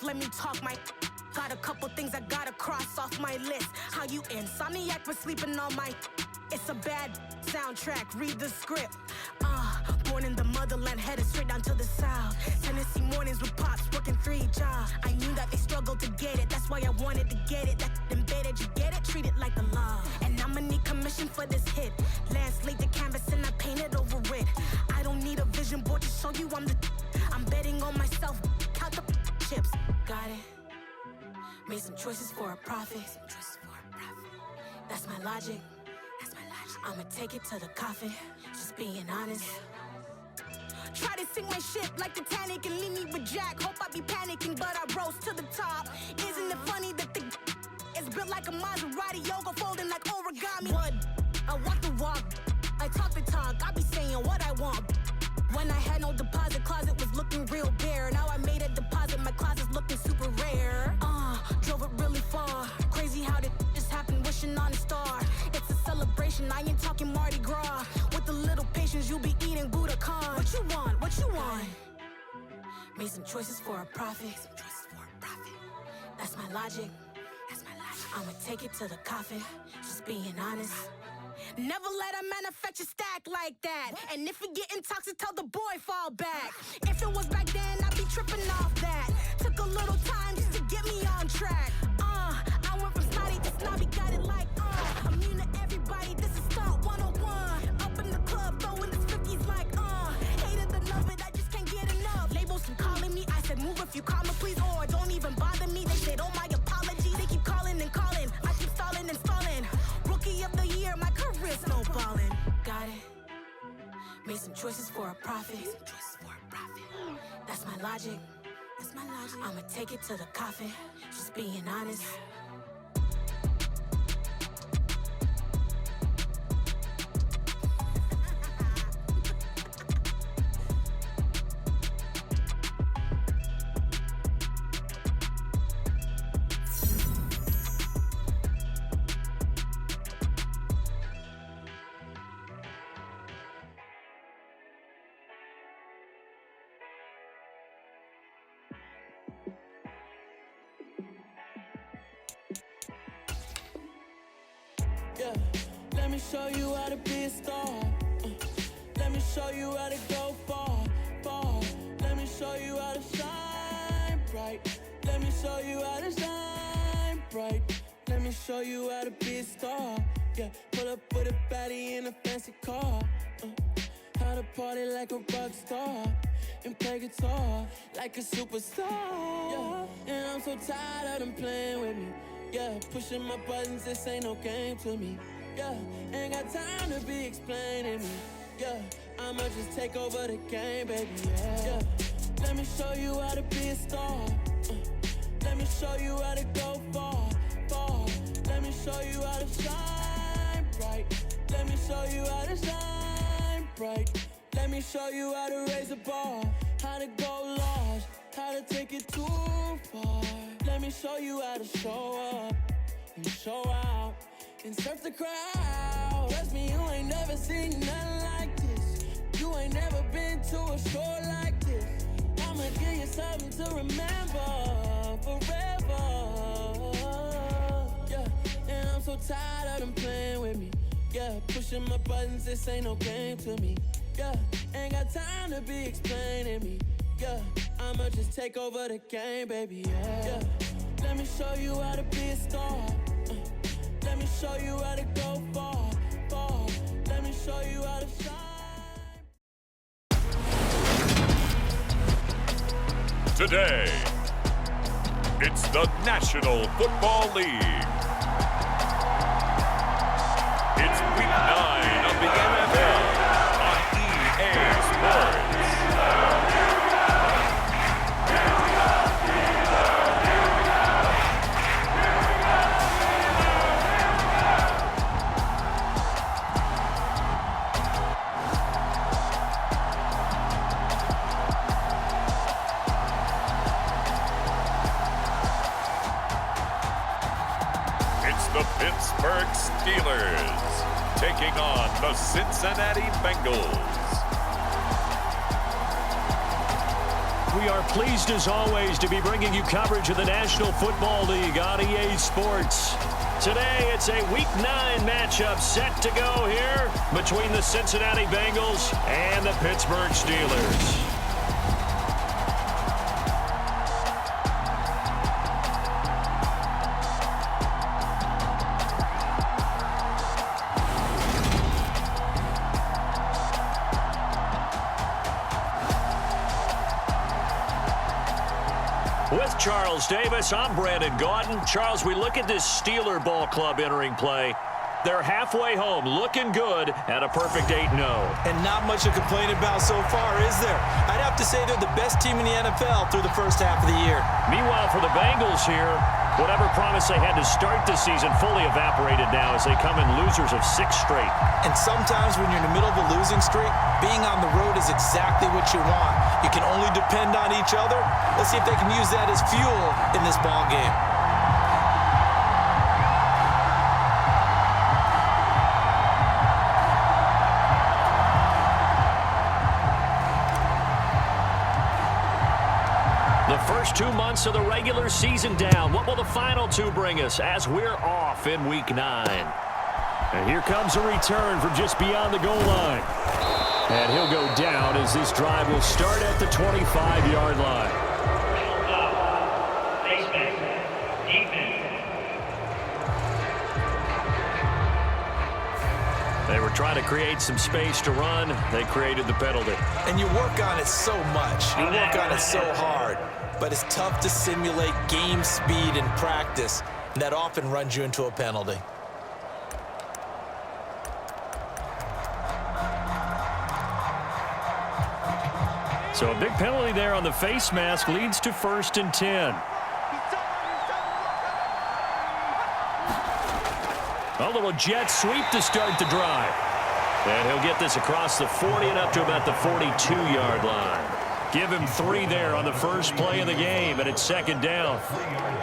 let me talk my. Got a couple things I gotta cross off my list. How you insomniac for sleeping on my. It's a bad soundtrack, read the script. Born in the motherland, headed straight down to the south. Tennessee mornings with pops, working 3 jobs. I knew that they struggled to get it, that's why I wanted to get it. That embedded, you get it, treat it like the law. And I'ma need commission for this hit. Lance laid the canvas and I painted over it. I don't need a vision board to show you I'm betting on myself, count the chips. Got it. Made some choices for a profit. That's my logic. I'ma take it to the coffin, just being honest. Try to sink my ship like Titanic and leave me with Jack. Hope I be panicking, but I rose to the top. Isn't it funny that the is built like a Maserati, yoga folding like origami? What? I walk the walk, I talk the talk, I be saying what I want. When I had no deposit, closet was looking real bare. Now I made a deposit, my closet's looking super rare. Drove it really far. Crazy how did just happen, wishing on a star. It's a celebration, I ain't talking Mardi Gras. With a little patience, you'll be eating Budokan. What you want? What you want? Made some choices for a profit. That's my logic. I'ma take it to the coffin, just being honest. Never let a manufacture stack like that. And if it getting toxic, tell the boy fall back. If it was back then, I'd be tripping off that. Took a little time just to get me on track. I went from snotty to snobby, got it like, immune to everybody, this is Stunt 101. Up in the club, throwing his 50s like, hated the love it, I just can't get enough. Labels keep calling me, I said move if you call me please, or don't even bother me. They said, oh my apology, they keep calling and calling. I keep stalling and stalling. Rookie of the year, my career snowballing. Got it. Made some choices for a profit. That's my logic. I'ma take it to the coffin, just being honest. Yeah, let me show you how to be a star. Let me show you how to go far, far. Let me show you how to shine bright. Let me show you how to shine bright. Let me show you how to be a star. Yeah, pull up with a baddie in a fancy car. How to party like a rock star and play guitar like a superstar. Yeah, and I'm so tired of them playing with me. Yeah, pushing my buttons, this ain't no game to me. Yeah, ain't got time to be explaining me. Yeah, I'ma just take over the game, baby. Yeah, let me show you how to be a star. Let me show you how to go far, far. Let me show you how to shine bright. Let me show you how to shine bright. Let me show you how to raise a bar, how to go large, how to take it too far. Let me show you how to show up and show out and surf the crowd. Trust me, you ain't never seen nothing like this. You ain't never been to a show like this. I'ma give you something to remember forever. Yeah, and I'm so tired of them playing with me. Yeah, pushing my buttons, this ain't no game to me. Yeah, ain't got time to be explaining me. Yeah, I'ma just take over the game, baby. Yeah, let me show you how to be a star. Let me show you how to go far, far. Let me show you how to shine. Today, it's the National Football League. It's Week 9 of the NFL on EA Sports. The Pittsburgh Steelers taking on the Cincinnati Bengals. We we are pleased as always to be bringing you coverage of the National Football League on EA Sports. Today, it's a Week 9 matchup set to go here between the Cincinnati Bengals and the Pittsburgh Steelers. With Charles Davis, I'm Brandon Gaudin. Charles, we look at this Steeler ball club entering play. They're halfway home, looking good at a perfect 8-0. And not much to complain about so far, is there? I'd have to say they're the best team in the NFL through the first half of the year. Meanwhile, for the Bengals here, whatever promise they had to start the season fully evaporated now as they come in losers of 6 straight. And sometimes when you're in the middle of a losing streak, being on the road is exactly what you want. You can only depend on each other. Let's see if they can use that as fuel in this ball game. The first 2 months of the regular season down. What will the final 2 bring us as we're off in Week 9? And here comes a return from just beyond the goal line. And he'll go down as this drive will start at the 25-yard line. They were trying to create some space to run. They created the penalty. And you work on it so much. You work on it so hard. But it's tough to simulate game speed in practice. And that often runs you into a penalty. So a big penalty there on the face mask leads to 1st and 10. A little jet sweep to start the drive. And he'll get this across the 40 and up to about the 42-yard line. Give him 3 there on the first play of the game, and it's 2nd down.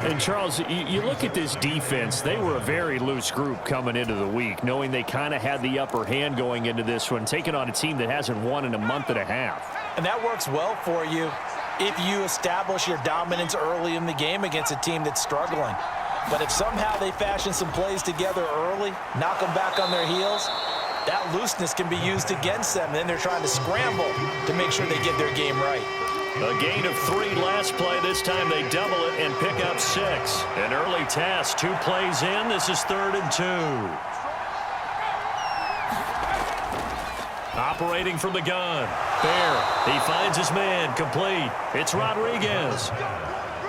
And, Charles, you look at this defense. They were a very loose group coming into the week, knowing they kind of had the upper hand going into this one, taking on a team that hasn't won in a month and a half. And that works well for you if you establish your dominance early in the game against a team that's struggling. But if somehow they fashion some plays together early, knock them back on their heels, that looseness can be used against them. Then they're trying to scramble to make sure they get their game right. A gain of 3 last play. This time they double it and pick up 6. An early task. 2 plays in. This is 3rd and 2. Operating from the gun. Bear. He finds his man. Complete. It's Rodriguez.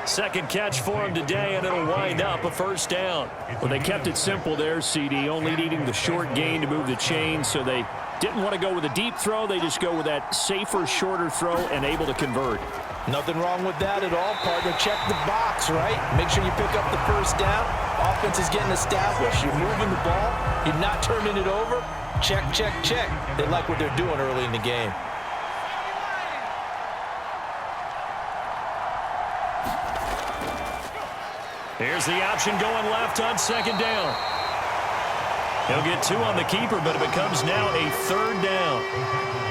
2nd catch for him today, and it'll wind up a 1st down. Well, they kept it simple there, CD, only needing the short gain to move the chain, so they didn't want to go with a deep throw. They just go with that safer, shorter throw and able to convert. Nothing wrong with that at all, partner. Check the box, right? Make sure you pick up the 1st down. Offense is getting established. You're moving the ball. You're not turning it over. Check, check, check. They like what they're doing early in the game. Here's the option going left on 2nd down. He'll get 2 on the keeper, but it becomes now a 3rd down.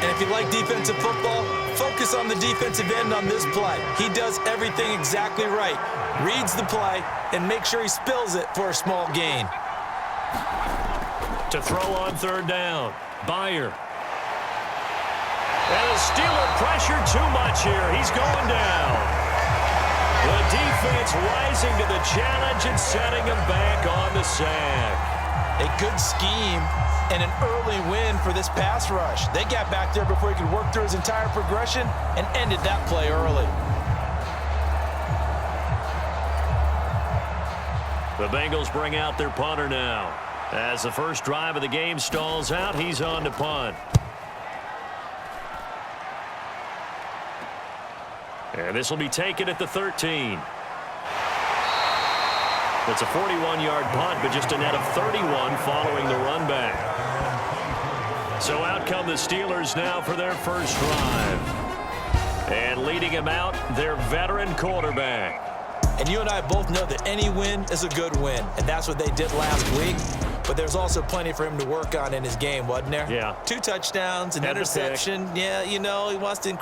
And if you like defensive football, focus on the defensive end on this play. He does everything exactly right. Reads the play and make sure he spills it for a small gain. To throw on 3rd down. Byer. And the Steeler pressured too much here. He's going down. The defense rising to the challenge and setting him back on the sack. A good scheme and an early win for this pass rush. They got back there before he could work through his entire progression and ended that play early. The Bengals bring out their punter now. As the first drive of the game stalls out, he's on to punt. And this will be taken at the 13. It's a 41-yard punt, but just a net of 31 following the run back. So out come the Steelers now for their first drive. And leading him out, their veteran quarterback. And you and I both know that any win is a good win, and that's what they did last week. But there's also plenty for him to work on in his game, wasn't there? Yeah. 2 touchdowns, an And interception. Yeah, you know, he wants to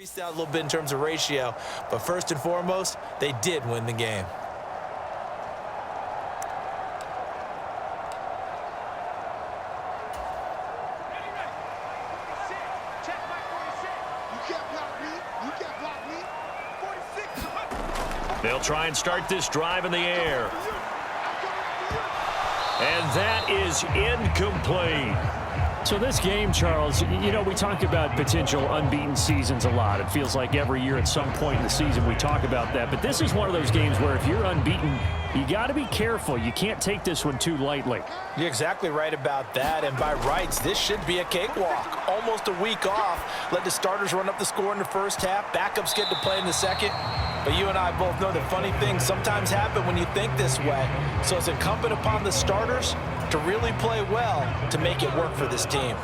Increased out a little bit in terms of ratio, but first and foremost, they did win the game. They'll try and start this drive in the air. And that is incomplete. So this game, Charles, you know, we talk about potential unbeaten seasons a lot. It feels like every year at some point in the season we talk about that. But this is one of those games where if you're unbeaten, you got to be careful. You can't take this one too lightly. You're exactly right about that. And by rights, this should be a cakewalk. Almost a week off. Let the starters run up the score in the first half. Backups get to play in the second. But you and I both know that funny things sometimes happen when you think this way. So it's incumbent upon the starters to really play well to make it work for this team.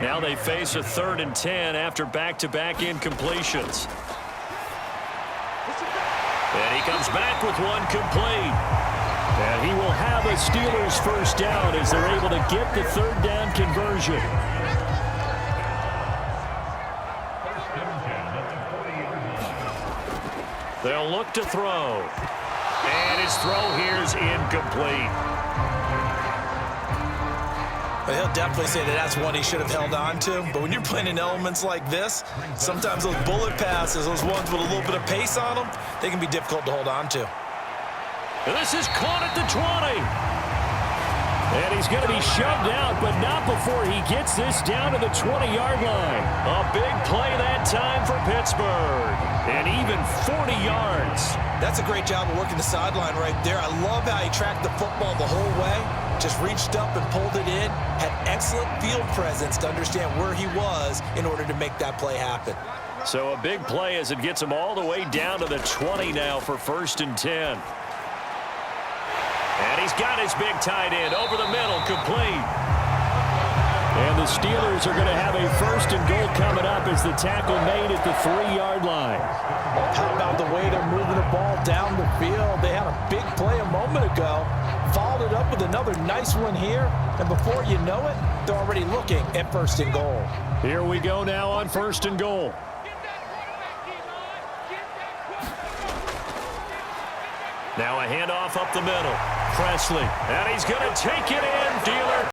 Now they face a 3rd and 10 after back-to-back incompletions. And he comes back with one complete. And he will have a Steelers first down as they're able to get the 3rd down conversion. They'll look to throw. And his throw here is incomplete. But he'll definitely say that that's one he should have held on to. But when you're playing in elements like this, sometimes those bullet passes, those ones with a little bit of pace on them, they can be difficult to hold on to. And this is caught at the 20. And he's going to be shoved out, but not before he gets this down to the 20-yard line. A big play that time for Pittsburgh. And even 40 yards. That's a great job of working the sideline right there. I love how he tracked the football the whole way. Just reached up and pulled it in. Had excellent field presence to understand where he was in order to make that play happen. So a big play as it gets him all the way down to the 20 now for 1st and 10. And he's got his big tight end over the middle, complete. And the Steelers are going to have a 1st and goal coming up as the tackle made at the 3-yard line. How about the way they're moving the ball down the field? They had a big play a moment ago. Followed it up with another nice one here. And before you know it, they're already looking at 1st and goal. Here we go now on 1st and goal. Now a handoff up the middle. Presley. And he's going to take it in. Dealer